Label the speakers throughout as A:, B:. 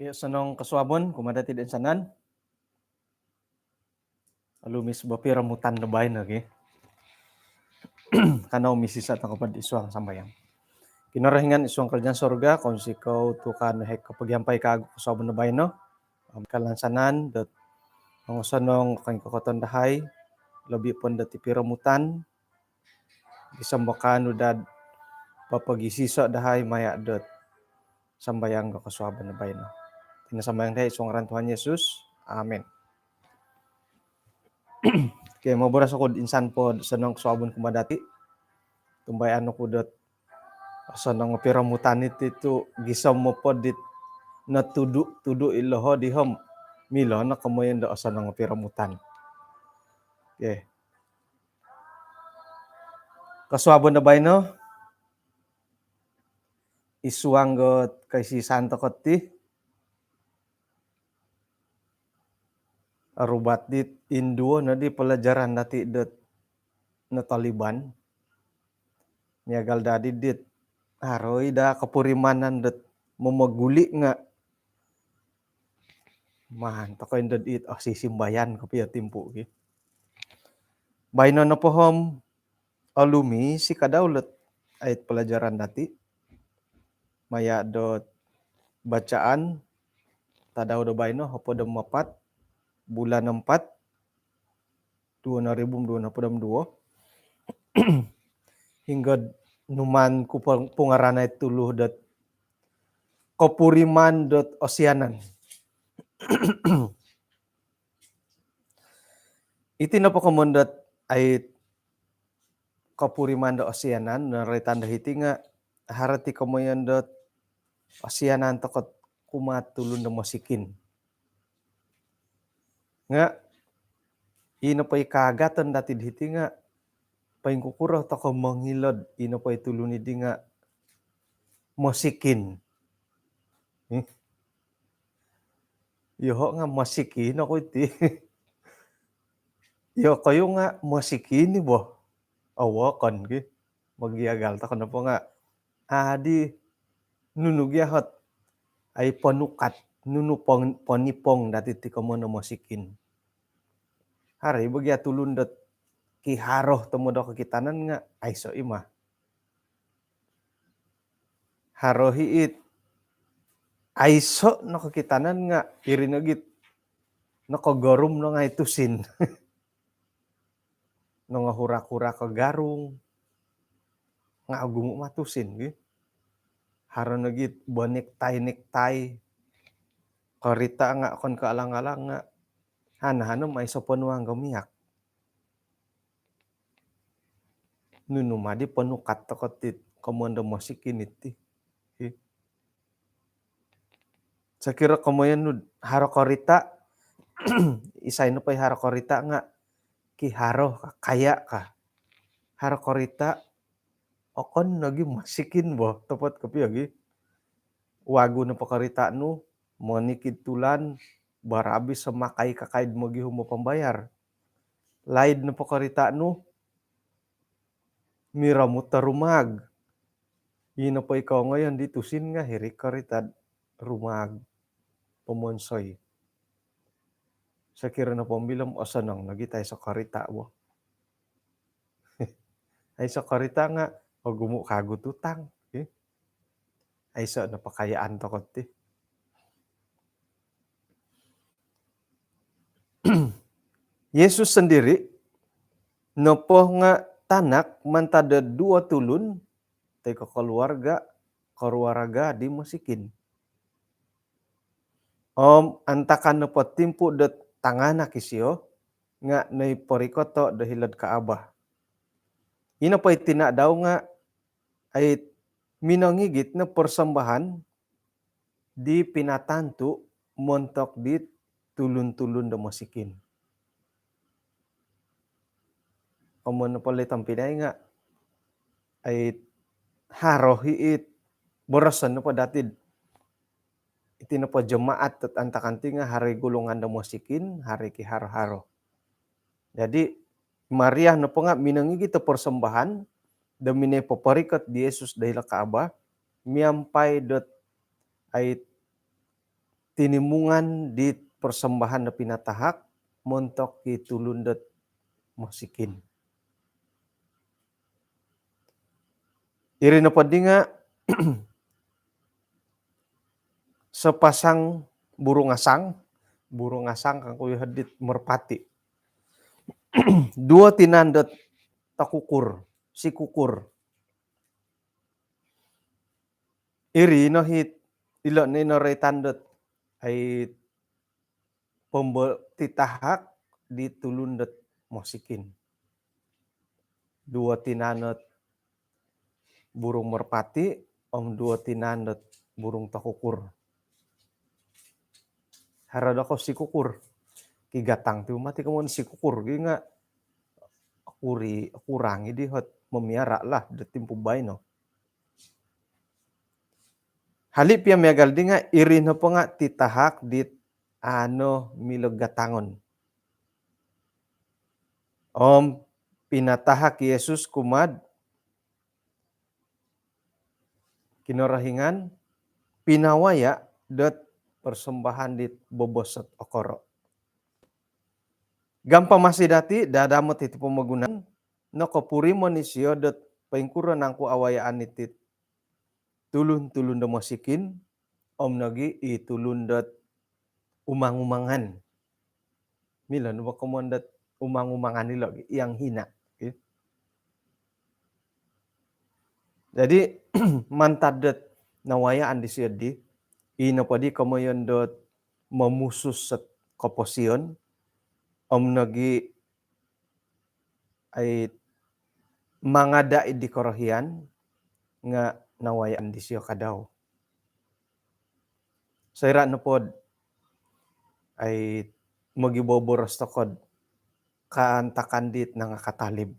A: Kaya sanong kasuabon, kumadati din sanan, alumis bapira mutan na bayan lagi. Kanaw misisa ta kapag isuang sambayang. Kinarahingan isuang kaljan sorga, kung sikaw tukan hek kapagyampay ka kasuabon na bayan no. Kalansanan, dat ang sanong kang kakoton dahay, labi pon dati pira mutan, gisambakan udad papagisisa dahay maya dat sambayang kasuabon na bayan no. Tinasambayang dahay isuang ran Tuhan Yesus. Amen. Kaya maburas ako insan po sa nang kasuabon kumadati. Tumbayan ako dat sa nang piramutan ito gisam mo po dit na tudu iloho dihom milo na kamoyan da sa nang piramutan. Okay. Kasuabon na ba no? Isuanggot kay si Santo Kotti. Arubat dit Indo na di pelajaran dati dat na Taliban. Niagal dadi dit haroy da kapurimanan dat mamaguli nga man to koy dat it sisimbayan ko piya timpo gi. Bayno na pohom alumi si kadaulat ayat pelajaran dati. Maya dot bacaan tadaw do bayno hapo da 4 bulan 4 2022 hingga numan ku pungaranay tuluh dat kopuriman dot osianan. Iti na po kamundat ay kopuriman dot osianan na tanda hiti nga harati kamoyan dot osianan takot kumatulun na masikin. Nga ino pa'y kagatan dati hiti nga paingkukuraw ta ko mangilod ino pa'y tuluni di nga masikin. Yoho nga masikin ako iti. Yo kayo nga masikin ni bo. Awakan ki. Magiagal ta ko na po nga. Adi nunugyahot ay panukat. Nunupong panipong dati ti kamo na masikin. Hari bagya tulun dat kiharoh tamo do kakitanan nga ay so ima. Harohi it ay so nakakitanan nga irinagit nakagorum na nga itusin. No nga hura-hura ka garong nga agumo matusin gi. Haro nagit bonek-tay karita nga kon kaalang-alang nga hanahanom ay so panuang gamiyak. Nunumadi panukat takotit kamanda masikin iti. Sakira kamoyan nud haro karita isay no pay haro karita nga kiharo kaya ka. Haro karita okon nagi masikin bo tepat kapi agi. Wago na pakarita no monikid tulan barabis sa makay kakaid mo gihum mo pambayar. Laid na pakarita no mira mo tarumag. Ino pa ikaw ngayon ditusin nga hirik karita rumag pamonsoy. Sakira na pambilam o sanang nagitay sa karita mo. Ay sa karita nga pagumo kagututang. Ay sa napakayaan takot ti. Yesus sendiri nopo nga tanak mantada 2 tulun tay keluarga di masikin. Antakan na po timpo dat tangana kisyo nga nay parikoto dahilad kaabah. Ina pa'y tinadaw nga ay minangigit na persembahan di pinatanto montok dit tulun-tulun da masikin. Kamu na pala itang pinay nga ay harohi it borosan na pa datid iti na pa jemaat at antakanti nga hari gulungan da masikin, hari ki haro-haro. Jadi Maria na po nga minangigit na persembahan da minay paparikat di Jesus dahil kaaba miampay dot ay tinimungan di persembahan na pinatahak, montok itulundet musikin. Iri na padi nga sepasang burung asang kang kuy hadit merpati. Dua tinandet takukur, si kukur. Iri no hit ilo ni no ray tandet ay titahak di tulundet musikin. Dua tinanet burung merpati, dua tinanet burung takukur. Harada ko si kukur. Kigatang tu mati kamon si kukur. Gi nga kurangi di hot memiara lah detim pubay no. Halip ya megal di nga irin po nga titahak di milagatangon. Pinatahak Yesus kumad kinorahingan pinawaya dot persembahan di bobosot okoro. Gampang masih dati dadamot iti pemagunan no kapurimo ni siyo dot paingkuro nangku awayaan iti tulun da masikin nagi itulun dot umang-umangan. Milan wa komondat umang-umangan nilo yang hina. Okay? Jadi mantadet nawayaan di siyo di ino padi kamoyon dot memusus set koposion nagi ay mangada di korohian nga nawayaan di siyo kadaw. Sayra na pod ay magiboboros tokod kaantakandit na nga katalib.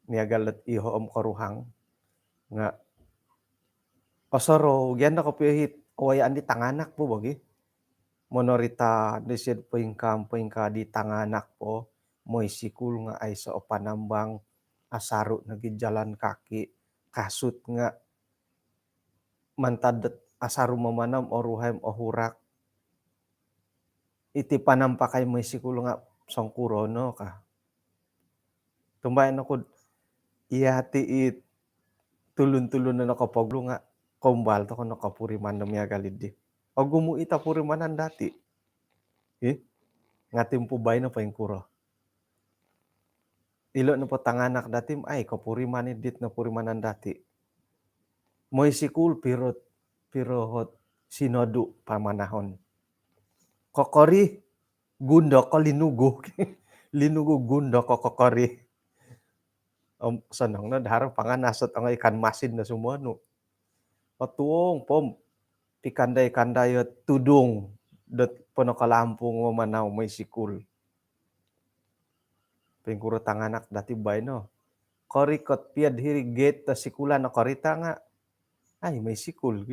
A: Niyagalat iho karuhang nga osoro gian na kapihit awayaan di tanganak po bagi. Monorita desid poingka di tanganak po moy sikul nga ay sa panambang asaro nagi jalan kaki kasut nga mantadet asaro mamanam o ruhem o hurak iti panampakay moy sikul nga sangkurono ka. Tumbayan ako iyati it tulun-tulun na nakapaglo nga kumbal to ko nakapuriman na miya galid di. O gumuita purimanan dati. Nga timpubay na paingkuro. Ilo na po tanganak dati ay kapuriman dit na purimanan dati. Moy sikul pero hot sinodu pamanahon. Kokori gundo ko linugo. Linugo gundo ko kokori. Sanang na darang panganasot ang ikan masin na sumuano. Patuong pom pikanday-kanday tudong dot pono kalampung mamanaw may sikul. Pingkuro tanganak dati bay no. Korikot piad hiri gate ta sikulan na korita nga. Ay may sikul.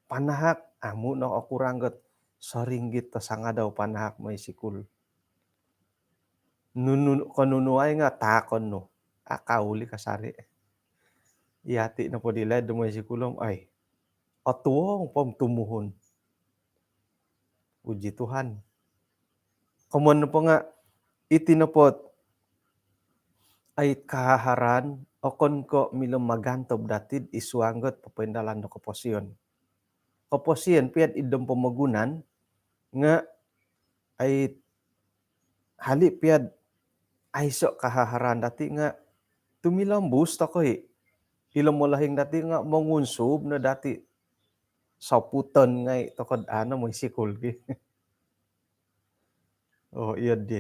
A: Panahak amu no okuranggot. Soringgit ta sanga daw panahak may sikul. Kanunuay nga takon no. Akauli kasari. Iyati na po dilay dumay sikulom ay. Atuong pom tumuhon. Puji Tuhan. Kumano po nga itinapot ay kahaharan o kon ko milom magantob datid isuanggot papendalan do koposyon. Koposyon piat idom pamagunan nga ay hali piat ay sok kahaharan dati nga tumilambus to ko ilom mo lahing dati nga mangunsub na dati saputon ngay tokod mo sikul gi. Oh iya di.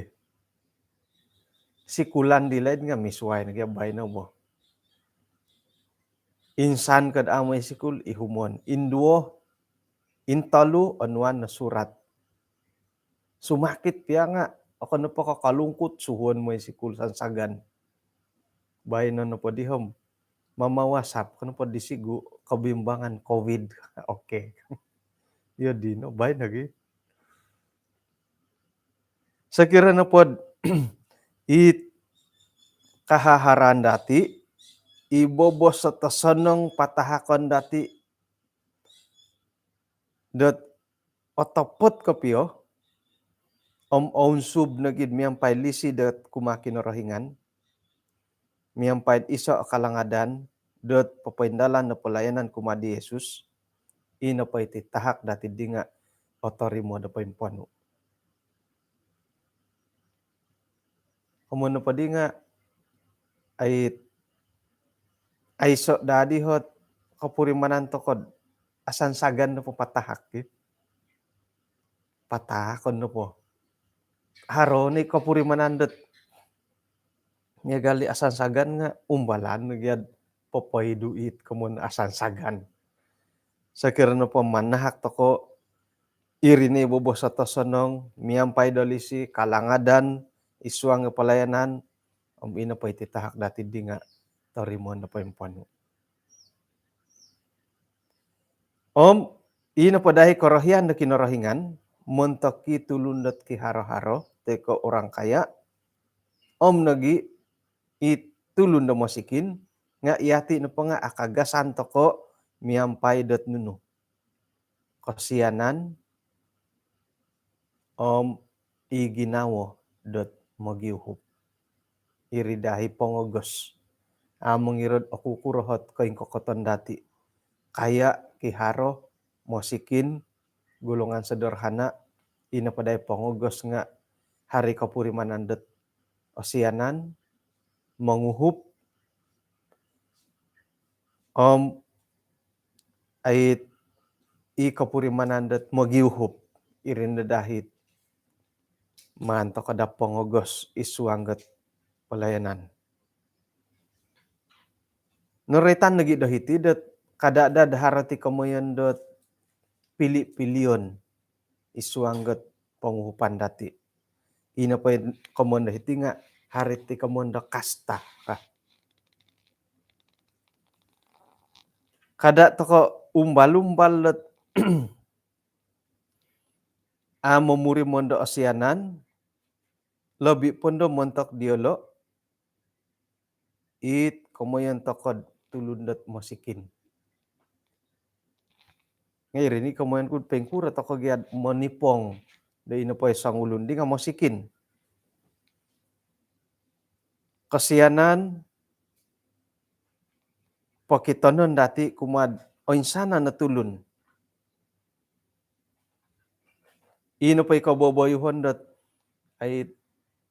A: Sikulan dilay nga misway nagyabay na mo. Insan kad amoy sikul ihumon. Induo intalu anuan na surat. Sumakit piya nga ako na pa kakalungkot suhon mo sikul sansagan. Bay na po dihom. Mamawasap kano po disigu kabimbangan COVID. Okay. Yo di no bay nagi. Sakira na po kahaharan dati, ibobos sa tasanong patahakon dati, dot otopot kopio om sub nagid miyampay lisi dot kumakin rohingan miyampay iso kalangadan dot papaindalan na pelayanan kumadi Yesus ina pa iti tahak dati dinga otorimo da paimpuano. Kumun pa dinga ay so dadi hot kapurimanan tokod asan sagan na po patahak patahakon no po. Haro ni kapurimanan dot nga gali asan sagan nga umbalan nagyad popoy duit kumun asan sagan. Sakira no po manahak toko irini bobo sa tosonong miyampay dolisi kalangadan isuang nga palayanan ina pa iti tahak dati di nga tarimon na paimpuano. Ina pa dahi korohian na kinorohingan montok ki tulundot ki haro-haro teko orang kaya nagi itulun da mosikin nga iati no pa nga akagasan toko miyampay dot nuno. Kasianan iginawo dot magiuhup. Iridahi pongogos. Mangirod aku kurohot kaing kokoton dati. Kaya kiharo mosikin golongan sederhana ina paday pongogos nga hari kapurimanan dot osianan manguhup ay kapurimanan dot magiuhup irin dahit manto kada pongogos isuanggat pelayanan. Nuretan lagi dahiti dot kadada daharati kamoyan dot pili-pilion isuanggat penguhupan dati. Ina pa kamon dahiti nga hariti kamon da kasta kah. Kada toko umbal-umbal dot mamuri mondo osianan lebih pondo montok diolo kamoyan tokod tulundot mosikin. Ngayon ini kamoyan kun pengkura toko giat monipong da ina pa sangulun di nga mosikin. Kasianan pakitonon dati kumad oinsana na tulun. Ino pa ikaboboyuhon dot ay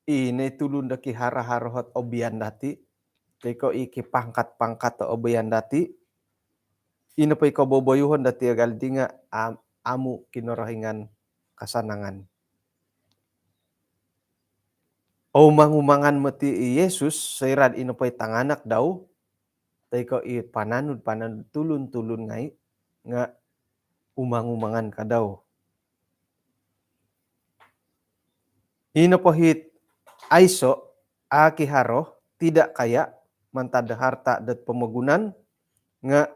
A: ina tulun da ki hara-harahot obian dati. Teko iki pangkat-pangkat to obian dati. Ino pa ikaboboyuhon dati agal di nga amu kinorohingan kasanangan. Umang-umangan mati Yesus sairad ino pa tanganak daw. Teko pananud tulun-tulun ngai nga umang-umangan ka daw. Ino po hit aiso akiharo tidak kaya mantada harta dat pemagunan nga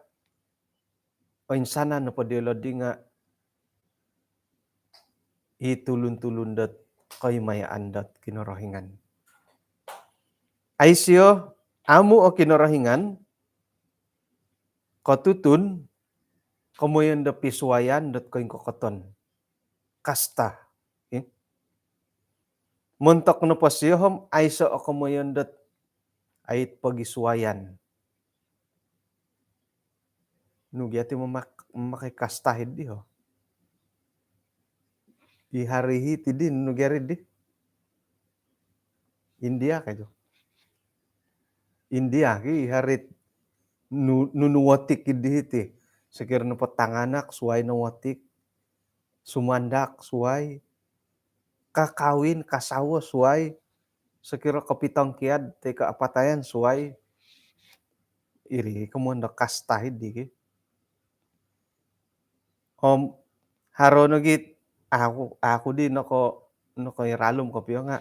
A: insana no padelo di nga itulun-tulun dat kaymayaan dat kinorohingan. Aisyo amu o kinorohingan kotutun kamoyan da pisuayan dat koing kokoton kasta. Montok no pasyohom aiso o kamoyan dat ait pagisuayan. Nugyati memakai kastahid di ho. Di hari hiti din nugyari di. India kayo. India ki harit nunuwatik di hiti. Sekir no patanganak suai nuwatik. Sumandak suai. Kakawin kasawa suai. Sekira kapitang kiad teka apatayan suai. Iri kamuan da kastahid di. Haro nagit aku di nako iralom ko piyo nga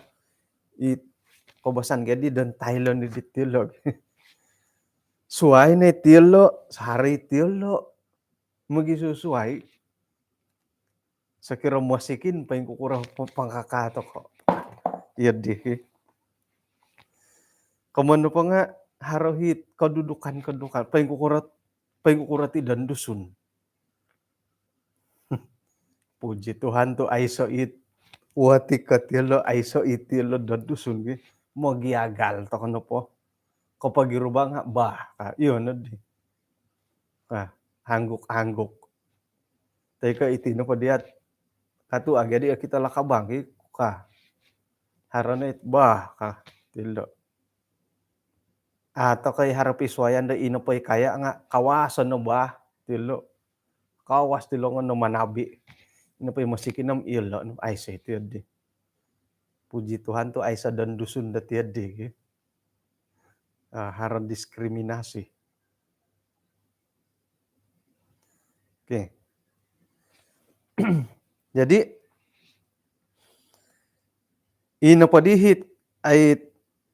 A: kobasan gedi dan Thailand di tilo. Suai ne tilo, sehari tilo magisusuai. Sakira musikin paing kukurang pangkakato ko. Iya di. Kamano pa nga harohit kedudukan paing kukurati dan dusun. Puji Tuhan tu aiso it wati katilo aiso itilo dadusun ge mo giagal to kono po. Kapag irubang nga bah iyon na di. Hangguk-hangguk. Teka itino pa diat katu agadi kita lakabangki harana it bah tilo. Atau kay harapiswayan da ino pa'y kaya nga kawasan no ba tilo. Kawas tilo nga no manabi. Ino pa'y masikinam ilo no ay sa ito yadi. Puji Tuhan tu ay sa dandusun dat yadi. Haran diskriminasi. Oke. Jadi ino padihit ay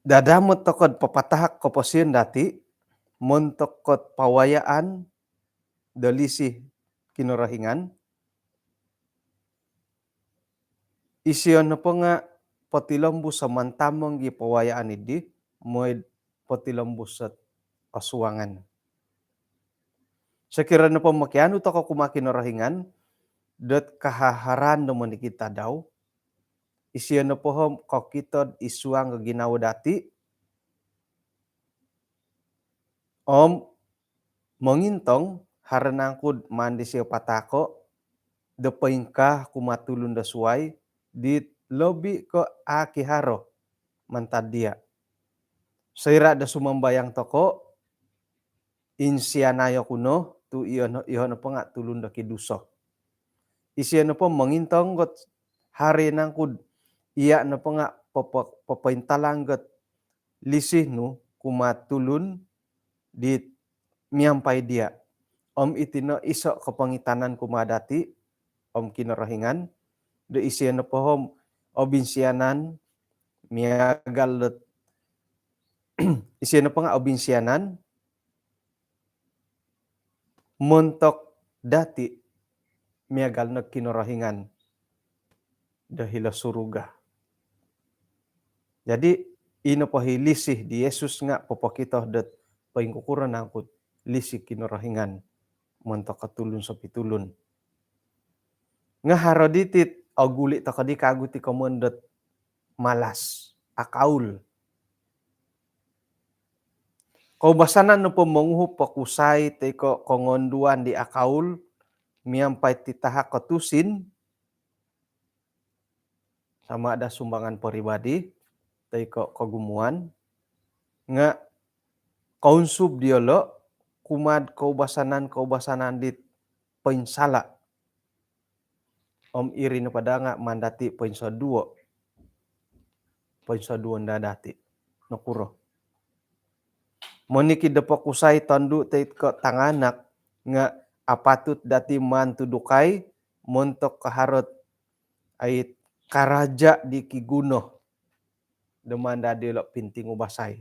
A: dadamot tokod papatahak koposyon dati montokot pawayaan dalisi kinurahingan. Isiyon na po nga patilombus sa mantamong gipawayaan idi mo'y patilombus sa kasuwangan. Sekira na po makiano to ko kumakinurahingan dat kahaharan naman ni kita daw. Isiyon na po kakitod isuang ginawa dati. Mangintong haranangkud mandi siya patako dapain ka kumatulun da suway di lobi ko akiharo mantadia. Saira da sumambayang toko insianayo kuno tu iyon po nga tulun da kiduso. Isiyan na po mangintong got hari nangkud iya na po nga papaintalanggot lisih no kumatulun di miyampay dia. Itino iso kapangitanan kumadati kinarahingan do isiyan na po obinsiyanan miyagalot isiyan na po nga obinsiyanan montok dati miyagal na kinarahingan dahil suruga. Jadi ino pahilisih di Yesus nga papakita dat paingkukuran nangkut lisih kinarahingan montok katulun sa pitulun. Nga haroditit aguli takadi kaguti kamondat malas akaul. Kaubasanan no po manguho pakusay teko kongonduan di akaul miyampay titahak katusin sama ada sumbangan pribadi teko kagumuan nga kaunsub diolo kumad kaubasanan dit painsala iri na pada nga mandati painsaduo dati nakuro. Moniki dapakusay tandu teko tanganak nga apatut dati mantudukay montok kaharot ay karaja di kiguno demanda dilo pinting ubasay.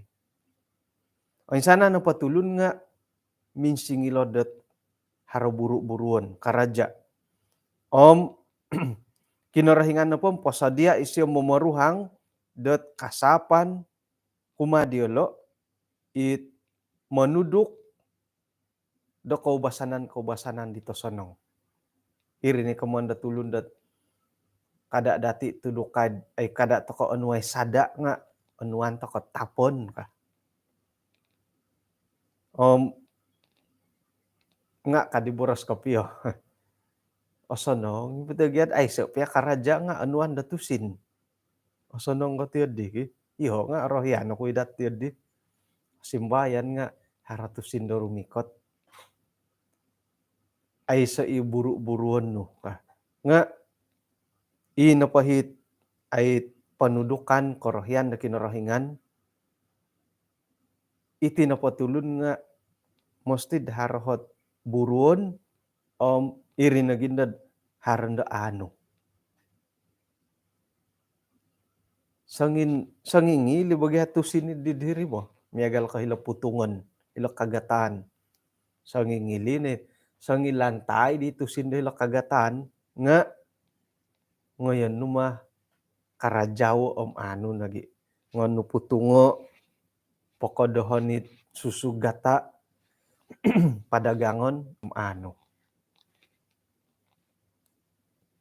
A: Ang sana na patulun nga minsingilodot haraburu-buruon karaja. Kinarahingan na po posadia isyo mamaruhang dot kasapan kumadiolo it manuduk do kaubasanan dito sonong. Iri ni kamanda tulun dat kada dati tudukad ay kada toko anuay sada nga anuan toko tapon ka. Nga kadiburas kapio. Osonong pitagiat ay pia karaja nga anuan datusin. Osonong ko tiyadi iho nga rohyano ko idat tiyadi. Simbayan nga haratusin do rumikot. Ay sa iburu-buruan no ka. Nga inapahit ay panudukan korohyan na kinarahingan. Iti napatulun nga mesti daharahot buruon iri na gindad haranda ano. Sangingi libagi hatusin di diri mo. Miyagal ka hila putungan, hila kagatan. Sangingili ni sangilantay dito sindi hila kagatan nga ngayon numa karajaw ano nagi ngano putungo pokodohonit susugata padagangon ano.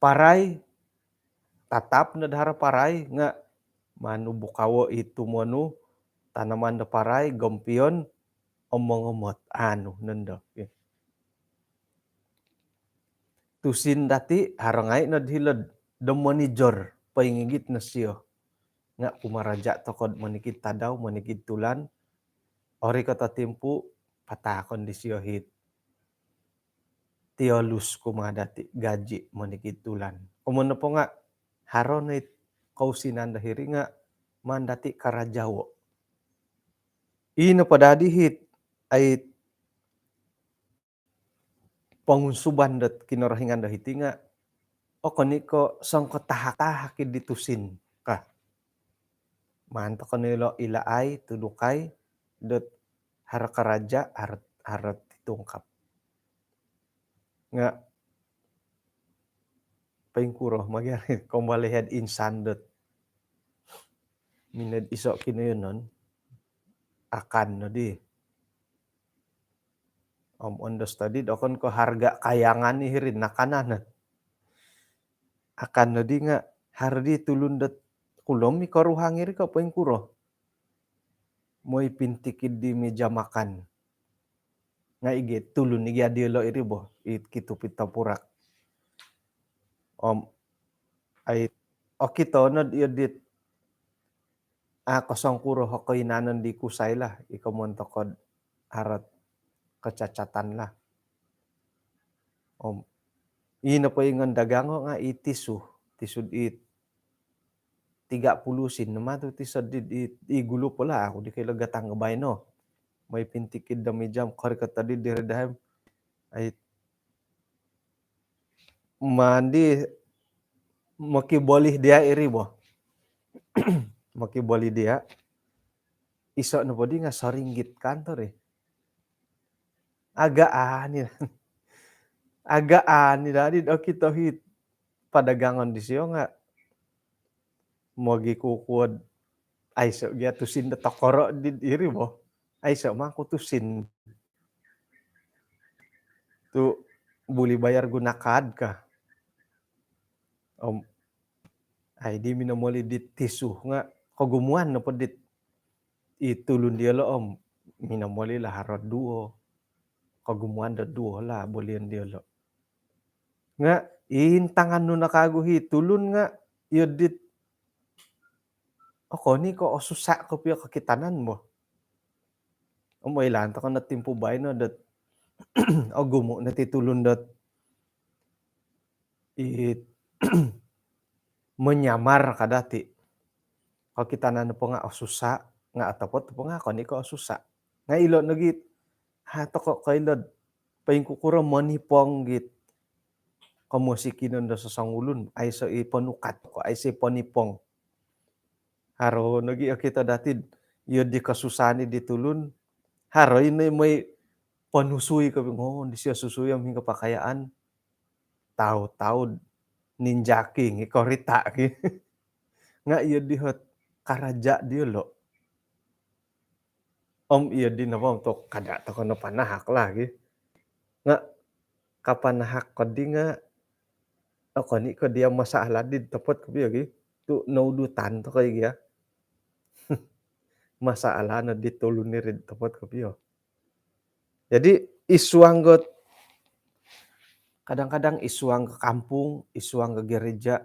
A: paray tatap na dahara paray nga manu bukawo itu manu tanaman da paray gompion omong-omot anu nendo. Tusin dati harangai na dhilad da manijor paingigit na siyo nga pumaraja tokod manikid tadaw manikid tulan ori kata timpu patakon di siyo hit tiolus kumadati gaji manikid tulan. Umano po nga haro na kausinan dahiri nga mandati karajawo. Ino padadi hit ay pangunsuban dat kinarahingan dahiti nga o kaniko sangko tahak-tahakid ditusin ka. Manto kanilo ilaay tudukay dot hara karaja harat titungkap. Nga paingkuro magyari kumbalihead insan dot minad iso kinayonon akan no di. On the study dokon ko harga kayangan ni hirin nakanan. Akan no di nga hardi tulundat kulom mi karuhangir ka paingkuro. Moy pintikid di meja makan. Nga igi tulun igi adiolo iri bo it kitupit tapurak. Ay okito no diodit kosong kuro hokoy nanon di kusay lah ikamontokod harat kecacatan lah. Ino po yung dagango nga itisu tisud it 30 sin naman to tisud it igulo pala ako di kay lagatang gabay no. May pintikid da mijam kor katadi diredahem ay mandi makibolih dia iri bo. Makibolih dia iso na po di nga soringgit kantor eh. Agaan dadi okito hit padagangon di siyo nga mogi kukuod ay so gya tusin da tokoro di iri bo. Ay so makutusin tu buli bayar gunakad ka. Ay di minamoli dit tisu nga kagumuan na po dit itulun dia lo minamoli lah harot duo. Kagumuan da duo lah bolian dia lo. Nga intangan no nakaguhi tulun nga yodit ni ko osusa ko piyo kakitanan mo. Umailan to kan natimpo bay no dat gumo na titulun dat it menyamar kadati. Kakitanan po nga osusa nga atapot po nga ni ko osusa. Nga ilo nagit hato ko kailod paingkukuro manipong git kamusikinon da sa sangulun ay so ipanukat ko ay si panipong. Haro nagi kita datid yun di kasusani ditulun haro yun may panusuy ka di siya susuyam hingga pakayaan tao ninjaking ikorita ki nga iya dihot karaja dia lo iya di na to kada to kono panahak lagi nga kapanahak ko di nga ni ko dia masalah di tepot ko gi tu naudutan to kay gya masalah na ditulun ni rin tepot ko piyo. Jadi isuanggot kadang-kadang isuang ke kampung, isuang ke gereja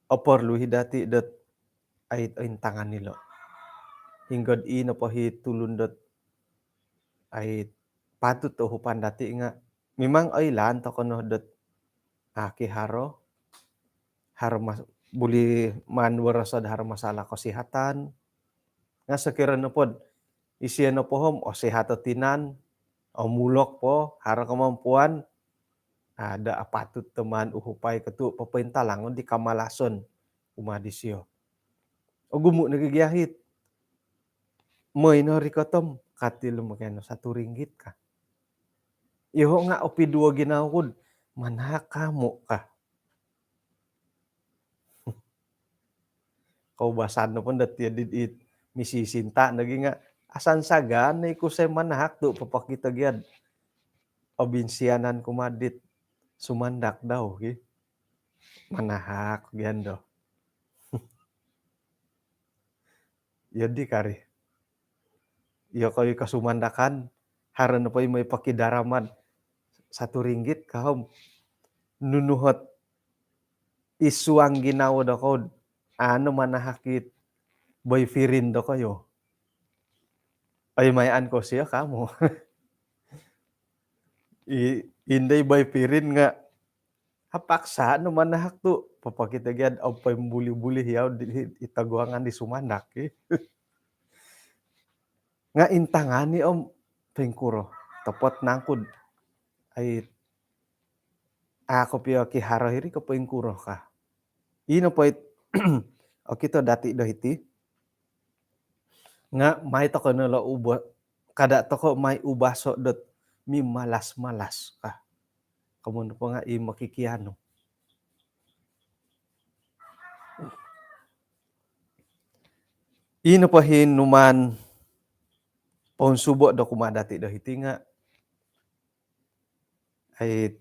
A: perlu hidati dat ait tangan nilo. Hinggod ino po hitulun dat ait patut to hupan dati nga memang ailan to kono dat aki haro mas buli manwara sad haro masalah kesehatan nga sekira no pod isiya no pohom sehat tinan mulok po haro kemampuan ada patut teman uhupay ketu papintalangon di kamalason umadisyo. Gumu nagigiyahit. Moy no rikotom katil magano 1 ringgit ka. Iho nga opi 2 ginawod manakamo ka. Kaubasan no pon dati dit misisinta nagi nga asan sagan na kusay manahak tu papakita gyad. Obinsiyanan kumadit Sumandak daw manahak gian do. Jadi kari, ya kau kasumandakan hareuneun poe may pakidaraman Rp1 kahom nunuhot isuang ginawa da kod manahakit boy firin do kayo. Ay mayaan ko siya kamo. Inday boy firin nga hapaksa no manahak tu papakita gyud pay buli-buli hiyaw itaguangan di sumandak nga intangani pengkuro topot nangkud ay ako piyo kiharo hiri ko pengkuro ka. Ino poit o kito dati do iti nga may to kono lo ubo kada to ko may ubaso dot mi malas-malas ka. Kamun po nga makikiano. Ino pa hinuman ponsubo do kumadati do iti nga ay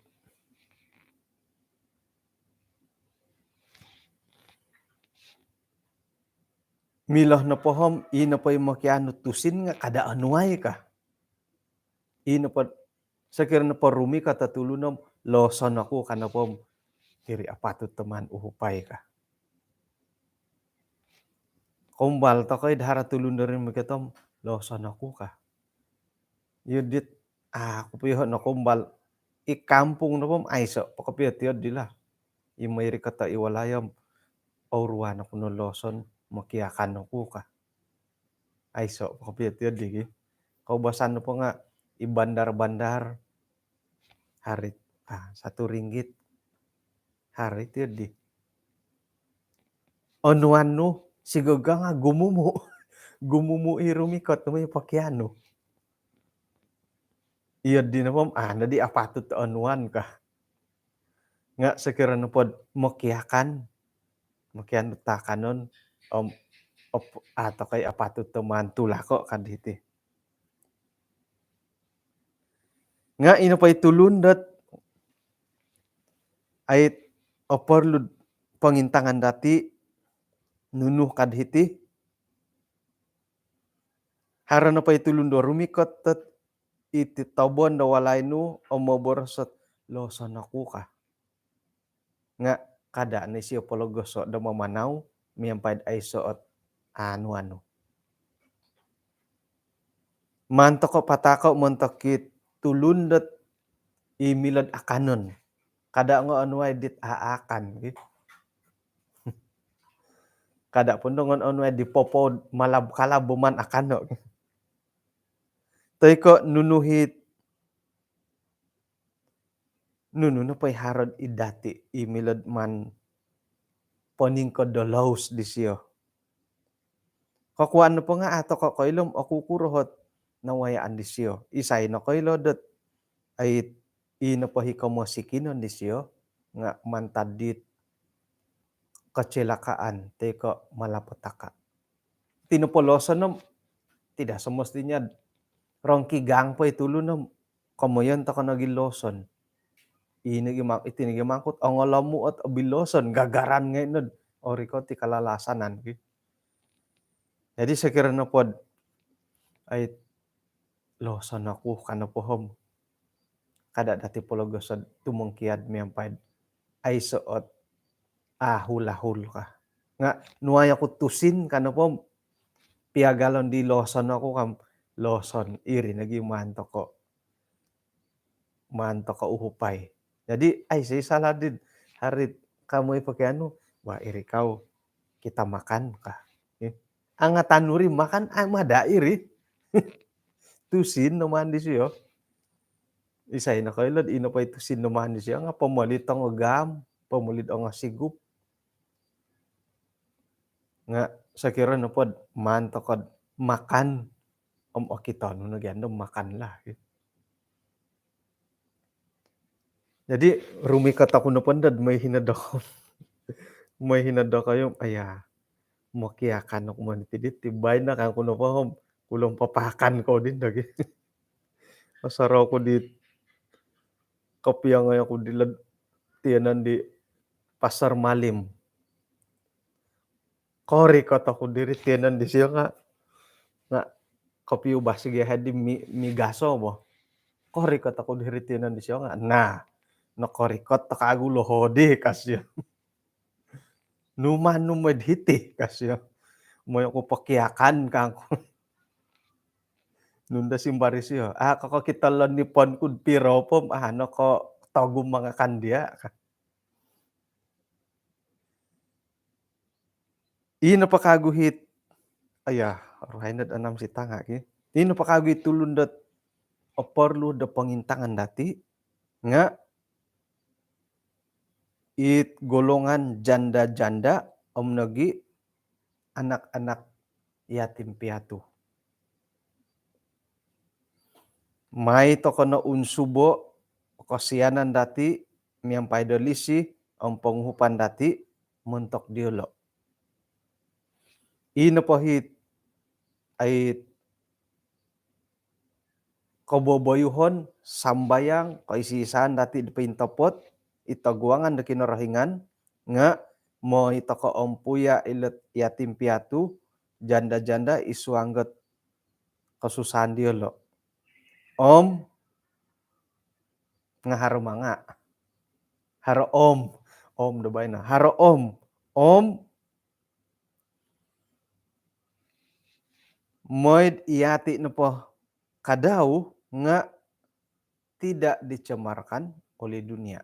A: miloh na pohom ino pa makiano tusin nga kada anuay ka. Ino pa sakir na parumi ka tatulunom loson ako kana pom kiri apatut teman uhupay ka. Kumbal to koy dahara tulun rin magatom loson ako ka. Yudit ako piyo no kumbal ikampung na pom aiso pakapiyat dila. Imayri kata iwalayam pauruan ako no loson makiakan ako ka. Aiso pakapiyat digi. Kaubasan po nga ibandar-bandar harit Rp1 harit di. Onuan sigaga nga gumumu irumikot may pakiano. Iya di na pom di apatut onuan ka. Nga sekira na pod makian takanon ato kay apatut teman tulako kaditi. Nga ino pay tulundot ay oporlud pangintangan dati nunuh kadhiti harana pay tulundo rumikot tet iti tobon da walay nu omoborosot loson aku ka. Nga kada ni siya pologoso da mamanaw miyampad ay soot anu. Manto ko patako montokit tulundot imilad akanon. Kada nga anuay dit aakan. Kada pundongon anuay di popo kalabuman akano. Toy ko nunuhit nuno pay harod idati imilad man poning ko dolaus di siyo. Kakuan po nga ato ko koilom akukurohot nawayaan di siyo. Isay na koilo dot ay ino pa hikamosikinon di siyo nga mantadit kecelakaan teko malapetaka. Tinupolosan nom tidak semestinya rongki gang po itulun kamoyan ta kanagin loson. Itinigimangkot angalamu at abiloson gagaran ngayon ori ko ti kalalasanan. Jadi sekira na pod ay loson ako kana pohom. Kada dati pologosod tumungkiad miyampad ay soot hula-hul ka. Nga nuay ako tusin kana pom piagalon di loson ako kam loson iri nagimanto ko uhupay. Jadi ay salah din harit kamoy pakiano wa iri kau kita makan ka. Angatan nuri makan mada iri. Tusin naman di siyo. Isay na kailad ino pay tusin naman di siyo nga pamalit ang agam, pamalit ang sigup. Nga sakira na pod manto kod makan kita no nagyan makan lah. Jadi rumikat ako na pandad may hinadakon. May hinada kayo makiakan ako man tidit tibay na kan kuno pa kulong papakan ko din dagi. Masaraw ko dit kopi yang aku tianan di pasar Malim. Kori kataku diri tianan di siya nga kopi ubah sige hadi mi gaso mo. Kori kataku diri tianan di siya nga. Nah, no kori kot takagu lohodi kasya. Numan numedhiti kasya. Moyo ko pakiakan kangko. Nunda simbari siya. Kako kita lan ni pon kud piro po ano ko togum mga kandia. Ino pakaguhit. Ayah, rohainat anam si tanga ki. Ino pakaguhit tulundat oporlu da pengintangan dati nga it golongan janda-janda omnogi anak-anak yatim piatu. Mai tokono unsubo kosianan dati miampai dolisi om penghupan dati mentok diolo. Ino pohit ay koboboyuhon sambayang kaisisaan dati di pintopot itaguangan da kinarahingan nga mo itoko ompuya ilet yatim piatu janda-janda isuangget kasusahan diolo. Om nga haro manga. Haro om da bayna. Haro om moid iati na po kadau nga tidak dicemarkan oleh dunia.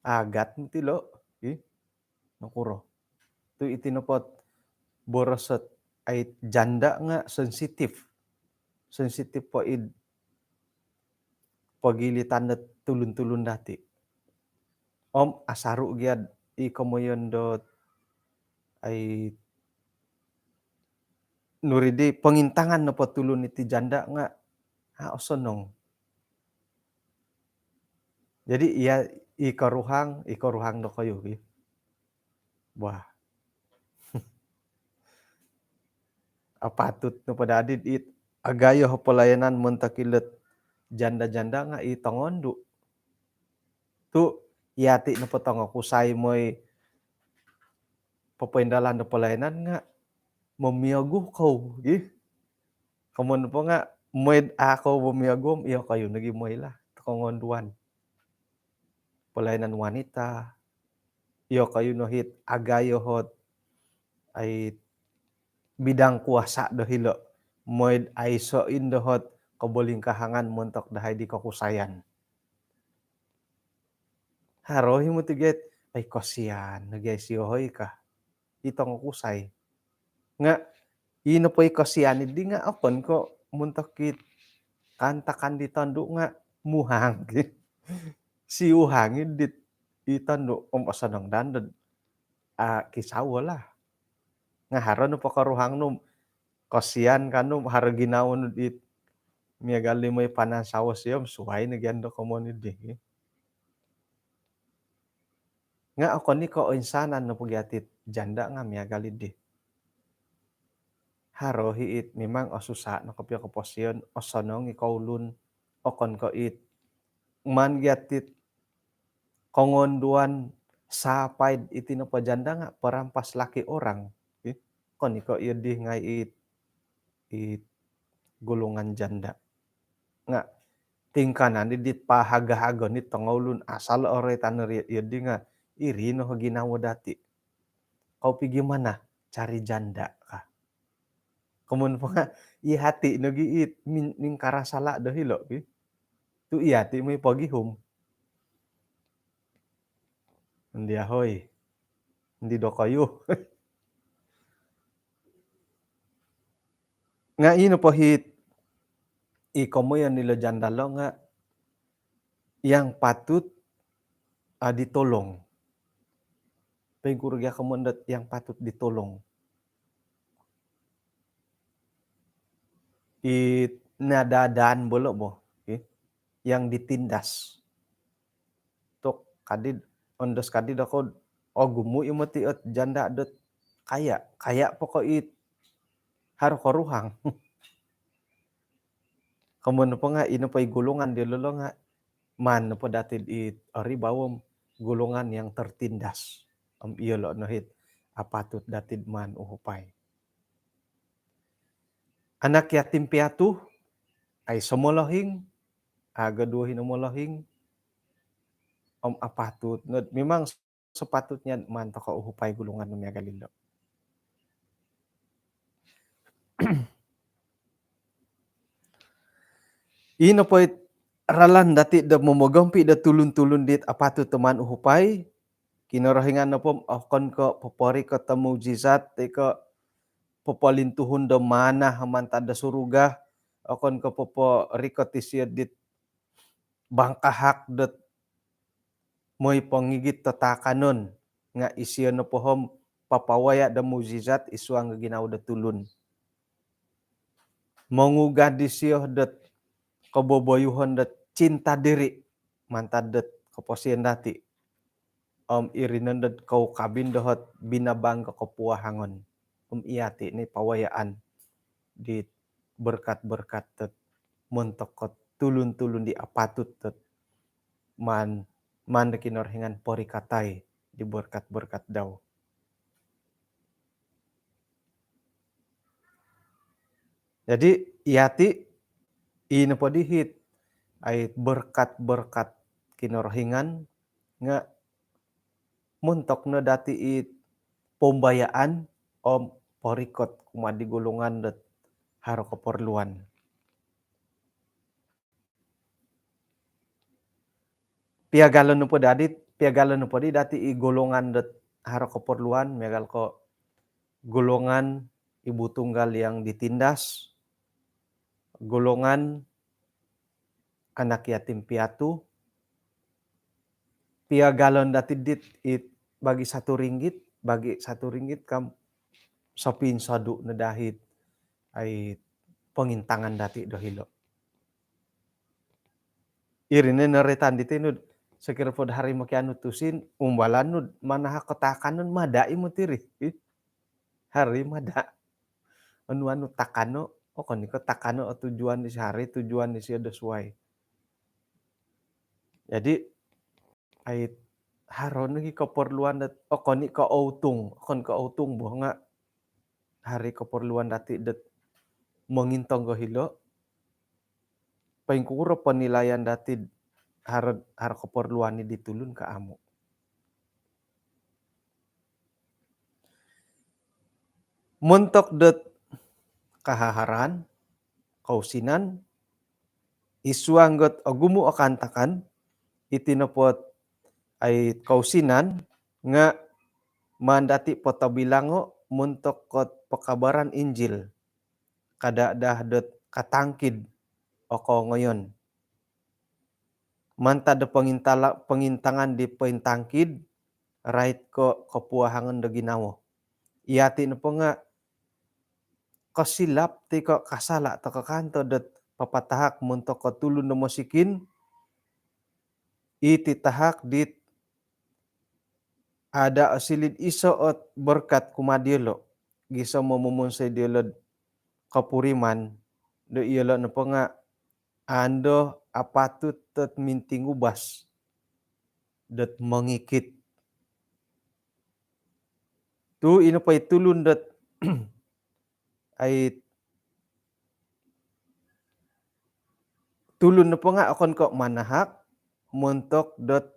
A: Agat tilo nakuro. Tu itinopot borosot ay janda nga sensitif. Sensitif po pagilitan na tulun-tulun dati. Om asaru giad ikomoyon dot ay nuridi pengintangan na patulun iti janda nga osonong. Jadi iya ikaruhang do kayo. Wah. Apatut no padadid it agayo pelayanan muntakilet janda-janda nga itongondu. Tu yati na patongo kusay moy papaindalan na pelayanan nga mamiagu kau. Kamun po nga moid ako mamiagum iyo kayo nagimoy la kongonduan. Pelayanan wanita iyo kayo no hit agayo hot ay bidang kuasa do hilo. Moid ay soin do hot kaboling kahangan montok dahay di kakusayan. Harohi mo tiget ay kosian nagyay siyohoy ka. Itong kusay. Nga ino po ikosian di nga apon ko muntok kantakan di tondo nga muhang. Si uhangin dit itando osanang dandod. Kisawa lah. Nga haro no pakaruhang no kosian kanum haro ginawon dit miagali mo'y panasawa siyam suway nagyando komunidi. Nga ako ni ko insanan no pagyatit janda nga miagali di. Haro hiit memang osusa no kapya kaposyon osonong ikaulun okon ko it man gyatit kongonduan sapaid iti no pajanda nga parampas laki orang. Kon iko idi nga it gulungan janda. Nga tingkanan dit pahaga-hagon it tongolun asal ore taneri idi nga iri no ginawa dati. Kau pi gimana cari janda ka. Kemun po nga ihati no giit ning karasala do hilo. Tu ihati mo pagihum. Hindi ahoy. Hindi do kayo. Nga ino po hit ikomo yan nila janda lo nga yang patut ditolong. Pengkurga kemundat yang patut ditolong. Nadadaan bolo mo. Yang ditindas. Tok kadid ondos kadid ako gumu imoti at janda dot kaya po ko it haro koruhang. Kamu po nga ino pa'y gulungan di lolo nga man po datid ori bawom gulungan yang tertindas. Iyo lo no hit apatut datid man uhupay. Anak yatim piatu ay sumolohing agaduhin umulohing apatut memang sepatutnya man to uhupay gulungan no galilo. Ino po ralan dati da momogompi da tulun-tulun dit apatut teman uhupay kinorohingan na po akon ko popori ko ta mujizat ko popolintuhon da mana hamanta da suruga akon ko popo rikotisir dit bangkahak dat moy pangigit tatakanon nga isiyo no pohom papawaya da mujizat isuang ginaw da tulun. Mangugad disiyo dat kaboboyuhon dat cinta diri mantad dat kaposian dati. Irinan dat kau kabin dohot binabang kapuahangon. Iyati ni pawayaan di berkat-berkat tet montokot tulun-tulun di apatut tet man kinorhingan pori katay di berkat-berkat daw. Jadi iyati ino po dihit ay berkat-berkat kinorhingan nga muntok no dati pombayaan porikot kumadi gulungan dat haro keperluan. Piagalon no po dati golongan dat haro keperluan megal ko golongan ibu tunggal yang ditindas, golongan anak yatim piatu, piagalon dati dit bagi satu ringgit kam sapin sadu na dahit ay pengintangan dati dohilo. Irine naretan diti nud sekira pod hari makianu tusin umbalan nud manaha ketakanon madai mo tiri. Hari mada. Anu takano kon ko takano tujuan di sehari tujuan di sia sesuai. Jadi ay haron lagi keperluan dat kon ko autung boh nga hari keperluan dati dat mengintong gohilo paingkuro penilaian dati har keperluan ni ditulun ke amu. Montok dat kahaharan, kausinan, isuanggot agumu akantakan, itinopot ay kausinan nga mandati potabilango montok kot pekabaran Injil. Kada dah dat katangkid oko ngayon. Manta da pengintangan di pentangkid, right ko kepuahangan da ginawo. Iyati na po nga kasilap ti ko kasala to kakanto dat papatahak montok ko tulun na musikin ititahak dit ada asilid iso ot berkat kumadilo giso momumunsay dilod kapuriman do iyalo na po nga ando apatut tet minting ubas dat mangikit tu ino pa'y tulun dat ay tulun na po nga akon ko manahak montok dot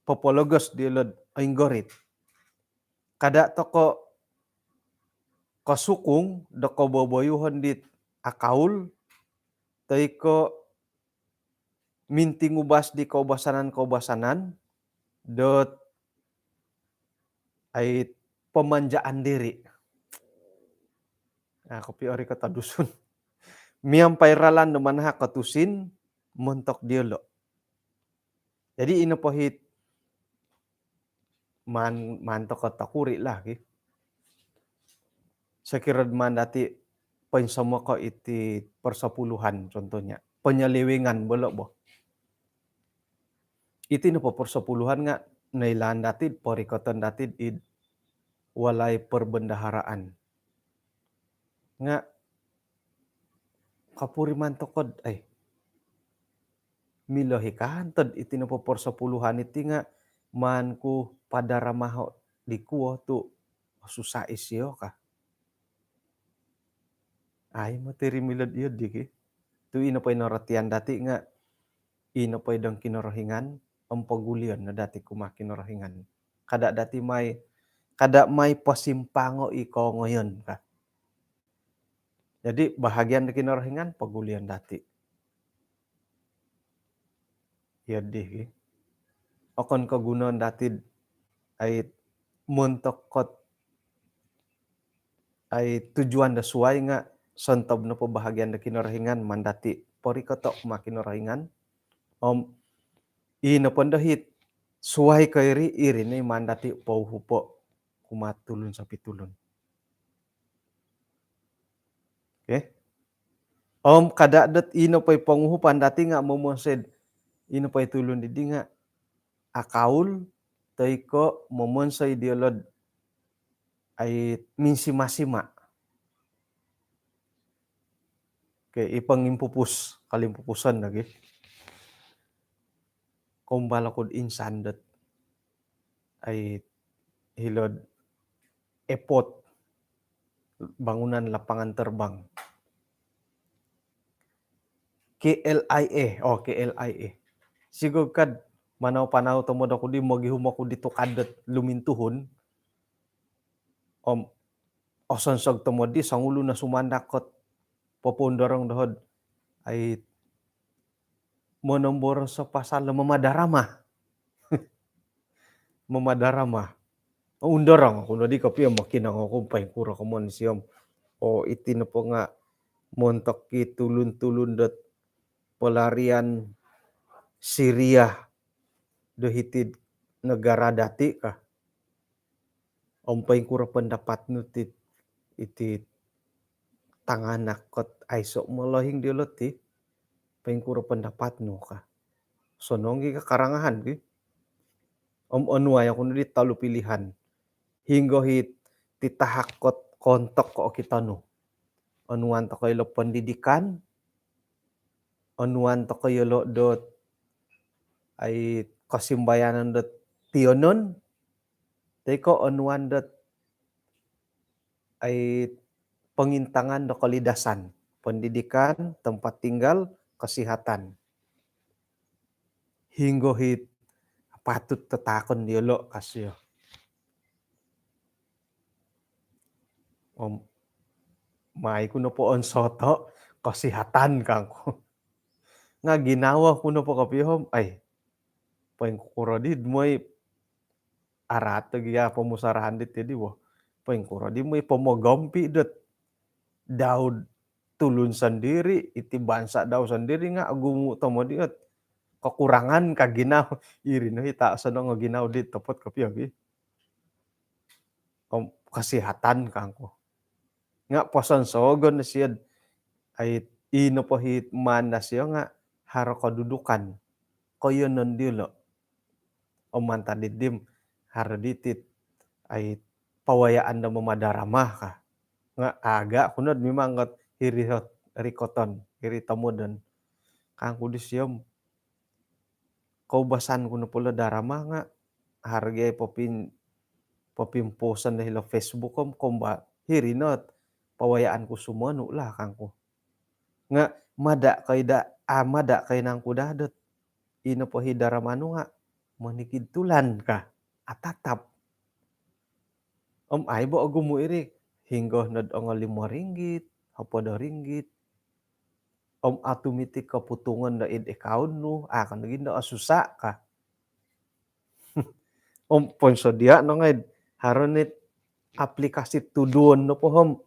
A: popologos dilod inggorit. Kada to ko kasukung da ko boboyuhon dit akaul tay ko minting ubas di kaubasanan dot ay pemanjaan diri. Kopi ori kata dusun. Miampay ralan no manha katusin montok diolo. Jadi ino pohit man to katakuri lah ki. Sekirad man dati pensamo ko iti persepuluhan contohnya. Penyelewengan bolok boh. Iti no po persepuluhan nga nailan datid porikoton datid walay perbendaharaan. Nga kapuri mantokod ay milohi kahantod iti napoporsapuluhan iti nga manku padaramaho di kuo tu susah isyo ka. Ay mo ti rimilod iyod di ki. Tu ino pa'y naratian dati nga ino pa'y dang kinorohingan ang pagulian na dati kumakinorohingan. Kada may pasimpango iko ngayon ka. Jadi bahagian na kinorohingan pagulian dati. Iyod di ki. Okon kagunon dati ay muntok kot ay tujuan da suway nga sontob na po bahagian da kinorohingan mandati pori koto makinorohingan ino pandahit suway kayri iri na mandati pauhupo kumatulon sa pitulon. Okay? Kadadat ino pa'y panguhupan dati nga momonsed ino pa'y tulon didi nga akaul tay ko momonsay diolod ay minsima-sima. Kay ipangimpupus kalimpupusan lagi. Kung balakod insandet ay hilod epot bangunan lapangan terbang. KLIA. Sigog kad manaw-panaw tamo da kudi magihum ako dito kadet lumintuhon. Osonsog tamo di sangulo na sumandakot popondorong dohod ay monombor sa pasal mamadarama. Mamadarama. Undorong kuno di kapi makinang ako pay kura komon siyom. Iti na po nga montok ki tulun-tulun dot pelarian Syria dohitid negara dati ka. Pay kura pendapat nutit iti tanganak kot aiso molohing diolot ti pay kura pendapat no ka. Sononggi ka karangahan ki. Anuay ako di talo pilihan. Hinggohit titahakot kontok ko kita no. Anuan to kayo pendidikan, anuan to kayo dot ay kasimbayanan dot tionon, teko anuan dot ay pengintangan do kalidasan, pendidikan, tempat tinggal, kesehatan. Hinggohit patut tetakon diolo kasyo. May kuno po on soto kesehatan kangko. Nga ginawa kuno po kapihom ay paing kukuradid mo'y arat ya pemusarahan dit jadi wo paing kuradid mo'y pemogampi dot daud tulun sendiri iti bansa daw sendiri nga agumu tomo diot kekurangan kaginaw iri no ita sono nga ginaw dit topot kapihom kesehatan kangko. Nga poson sogon na siya ay ino po hit man na siya nga haro kadudukan koyo non dilo manta didim haro ditit ay pawayaan na mamadarama ka nga aga kunod mimangot hirikoton hiritamodon kangku di siyom kaubasan kuno pula darama nga harga popimposan na hilo Facebook komba hirinot pawayaan ko sumano lah kangko. Nga mada kay nang kudadot. Ino po hidaramano nga manikid tulan ka atatap. Ay bo agumu iri hinggo nod ang 5 ringgit, 10 ringgit. Atumitik kaputungan na id-account no, kan naging na asusa ka. Ponso dia no ngay haronit aplikasi tudon no po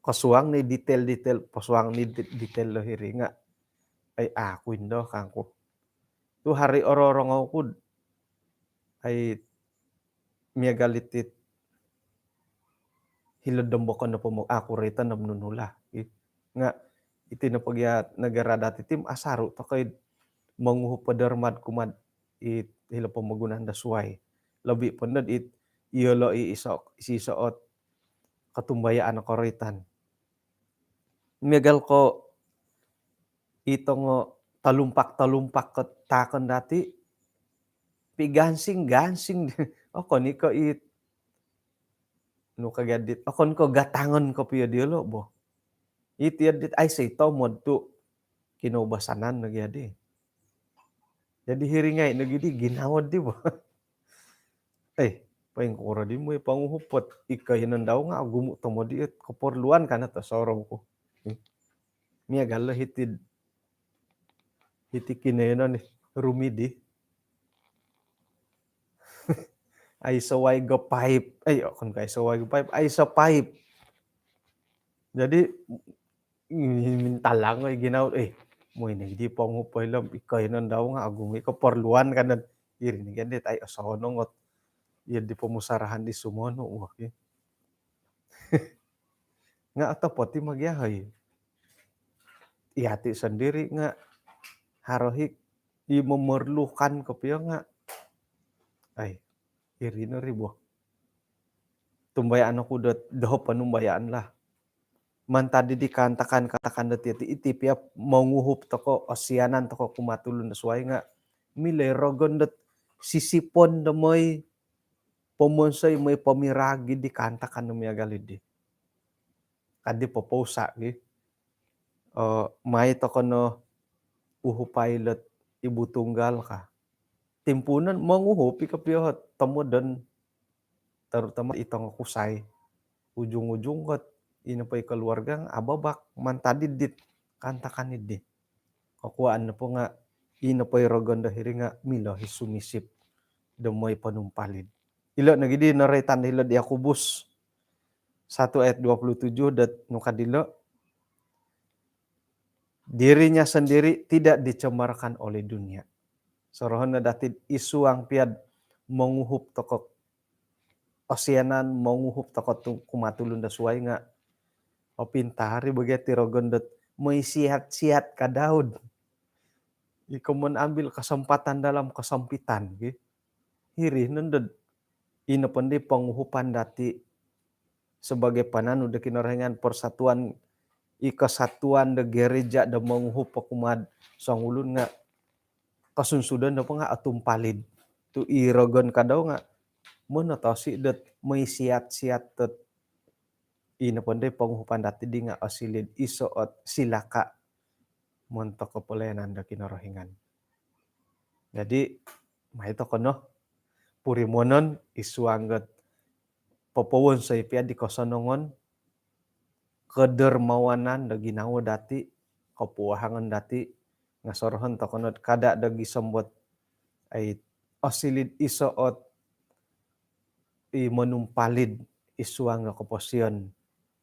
A: kasuang ni detail pasuang ni detail lo hiri nga ay akuin do kangko tu hari ororong ako ay miagalitit hilodombo ko na po mo ako rita namnunula nga iti na pagya nagara dati tim asaro to kay manguho padarmad kumad hilo po magunan da suway labi punod iyolo isisoot katumbayaan ko ritan. Megal ko itongo talumpak-talumpak ket takon dati, pi gansing-gansing okon iko nu kagadit okon ko gatangon ko piyo dielo boh. Iti yadit ay sitaw modto kinubasanan na gyadi. Jadi hiringay na gidi ginawad di boh. Paing kura di mo panguhupot ikahinan daw nga gumo to mo diet keperluan kana to sorong ko. Mia galo hitid hiti kinenon rumidi. Ay saway go pipe. Ay okon kay saway go pipe ay sa pipe. Jadi minta lang ay ginaw mo ini di pangupoy lam ikahinan daw nga agumi keperluan kana irinig yadit ay asonongot. Iya di pemusarahan di sumono wah. Nga atapoti magyahay. Ihati sendiri nga harohik di memerlukan kepiyo nga. Ay irino ribo. Tumbayaan aku doho panumbayaan lah. Man tadi dikantakan katakan deti iti pia menguhup toko osianan toko kumatulun suai nga mile rogon det sisipon demoy pomonsay may pamiragi dikantakan namya galidi. Kadi popousa gi. May toko no uhu pilot ibu tunggal ka. Timpunan menguhupi kepiyo temoden terutama itong kusay. Ujung-ujung kot inapay keluarga ababak man tadi dit kantakan idi. Kakuan na po nga inapay rogon dahiri nga milo hisumisip demoy panumpalid. Ilo nagidi naretan hilo di Yakobus 1 ayat 27 dat nukadilo dirinya sendiri tidak dicemarkan oleh dunia. Sorohon na datid isuang piad menguhup tokok osianan menguhup tokok kumatulun da suai nga opintari bageti rogon dat may sihat-sihat ka Daud. Ikaw man ambil kesempatan dalam kesempitan. Hiri nundad. Ina pandi penguhupan dati sebagai pananu de kinorengan persatuan kesatuan de gereja de menguhup pakumad sang ulun nga kasunsudan da nga atumpalid. Tu irogon kadaw nga monotasi dat may siat-siat tet ina pandi penguhupan dati di nga osilid isoot silaka montok kepelayanan da kinorohingan. Jadi mahito kono purimonon isuangget popowon sa ipia di kosonongon kedermawanan da ginawa dati kapuahangan dati nga sorohan to kono kada dagi sambot ay osilid isoot manumpalid isuang nga keposyon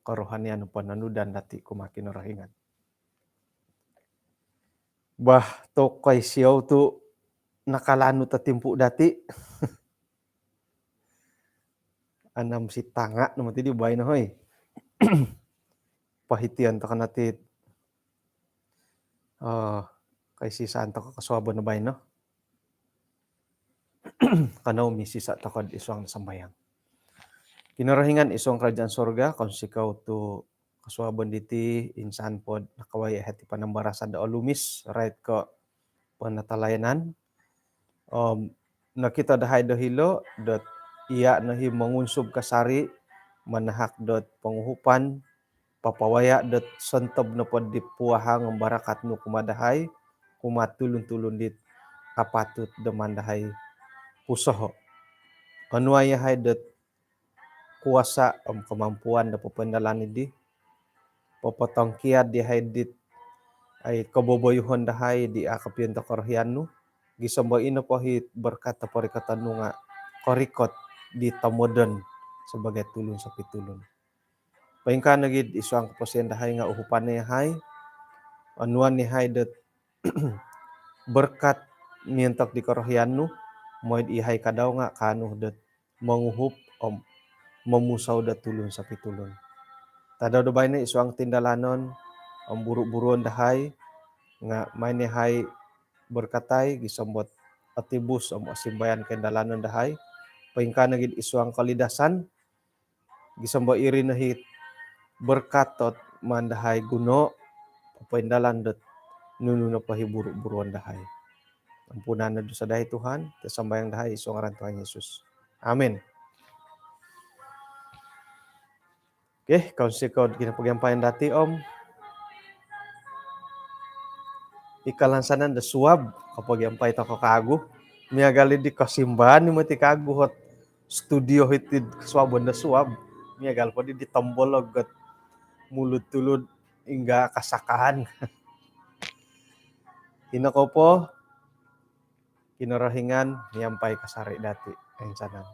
A: kerohanian pananudan dati kumakin rohingan. Bah to kay siyaw tu nakalanu tatimpu dati. Anam si tanga naman ti di bay na hoy. Pahitian to kanatit kay si santo kakaswabo na bay no. Kanaw mi sisa to kod isuang nasambayang. Kinarahingan isuang kerajaan sorga kon sikaw tu kaswabon diti insan pod nakaway hati panambarasan da olumis right ko panatalayanan. Nakita dahay dahilo dot iya nahi mangunsub kasari manahak dot penguhupan papawaya dot sentob na pod dipuahang barakat nu kumadahay kumatulun-tulun dit kapatut demandahay pusoho. Kanuaya hay dot kuasa kemampuan da papandalan idi papatangkiad di hay dit ay kaboboyuhon dahay di akapian ta korhianu gisamba ino pahit berkata parikatan nu nga korikot di tamodon sebagai tulun sa pitulun. Paingka nagid isuang kapasyan dahay nga uhupan ni hay anuan ni hay dat berkat mientok di korhianu moid ihay kadaw nga kanuh dat manguhup memusaw da tulun sa pitulun. Tadaw da bay na isuang tindalanon ang buru-buruan dahay nga may ni hay berkatay gisambot atibus ang asimbayan kay dalanon dahay paingka nagid isuang kalidasan gisamba iri nahit berkat tot mandahay guno papaindalan dot nuno na pahiburu-buruan dahay. Ampunan na dosa dahay Tuhan, tasambayang dahay iso ngaran Tuhan Yesus. Amin. Okay, kaunsikod ginapagyampayan dati Om. Ikalansanan da suwab kapag yampay ta kakago. Miyagali di kasimbahan ni mati kago hot studio hitid suwabon da suwab. Miyagal pa di ditambol agad mulut-tulud hingga kasakahan. Hinako po, kinarahingan, niyampay kasari dati. Ayun sanan.